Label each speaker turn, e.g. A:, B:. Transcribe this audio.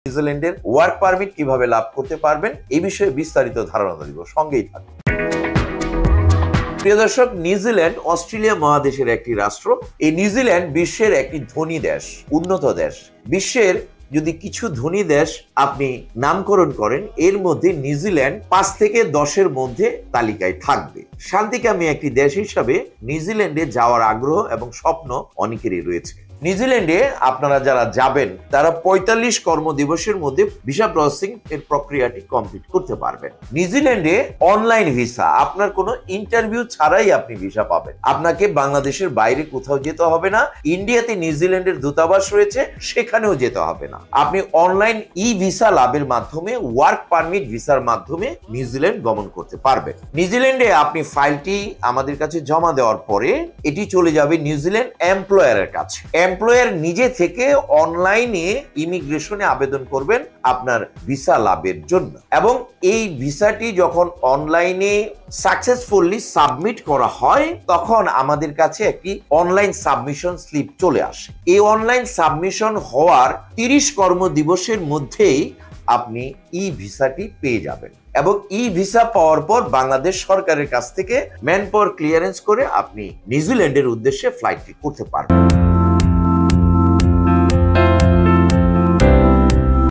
A: নিউজিল্যান্ডের work permit কিভাবে লাভ করতে পারবেন এই বিষয়ে বিস্তারিত ধারণা দিব, সঙ্গেই থাকুন। প্রিয় দর্শক, নিউজিল্যান্ড অস্ট্রেলিয়া মহাদেশের একটি রাষ্ট্র। এই নিউজিল্যান্ড বিশ্বের একটি ধনী দেশ, উন্নত দেশ। বিশ্বের যদি কিছু ধনী দেশ আপনি নামকরণ করেন, এর মধ্যে নিউজিল্যান্ড 5 থেকে 10-এর মধ্যে তালিকায় থাকবে। শান্তিকামী একটি দেশ হিসাবে নিউজিল্যান্ডে যাওয়ার আগ্রহ এবং স্বপ্ন অনেকেরই রয়েছে। নিউজিল্যান্ডে আপনারা যারা যাবেন তারা 45 কর্মদিবসের মধ্যে ভিসা প্রসেসিং এর প্রক্রিয়াটি কমপ্লিট করতে পারবেন। নিউজিল্যান্ডে অনলাইন ভিসা, আপনার কোনো ইন্টারভিউ ছাড়াই আপনি ভিসা পাবেন। আপনাকে বাংলাদেশের বাইরে কোথাও যেতে হবে না। ইন্ডিয়াতে নিউজিল্যান্ডের দূতাবাস রয়েছে, সেখানেও যেতে হবে না। আপনি অনলাইন ভিসা লাভের মাধ্যমে, ওয়ার্ক পারমিট ভিসার মাধ্যমে নিউজিল্যান্ড গমন করতে পারবেন। নিউজিল্যান্ডে আপনি ফাইলটি আমাদের কাছে জমা দেওয়ার পরে এটি চলে যাবে নিউজিল্যান্ড এমপ্লয়ারের কাছে। এমপ্লয়ার নিজে থেকে অনলাইনে ইমিগ্রেশনে আবেদন করবেন আপনার ভিসা লাভের জন্য, এবং এই ভিসাটি যখন অনলাইনে সাকসেসফুলি সাবমিট করা হয় তখন আমাদের কাছে একটি অনলাইন সাবমিশন স্লিপ চলে আসে। এই অনলাইন সাবমিশন হওয়ার 30 কর্মদিবসের মধ্যেই আপনি ভিসাটি পেয়ে যাবেন, এবং ভিসা পাওয়ার পর বাংলাদেশ সরকারের কাছ থেকে ম্যান পাওয়ার ক্লিয়ারেন্স করে আপনি নিউজিল্যান্ডের উদ্দেশ্যে ফ্লাইটটি করতে পারবেন।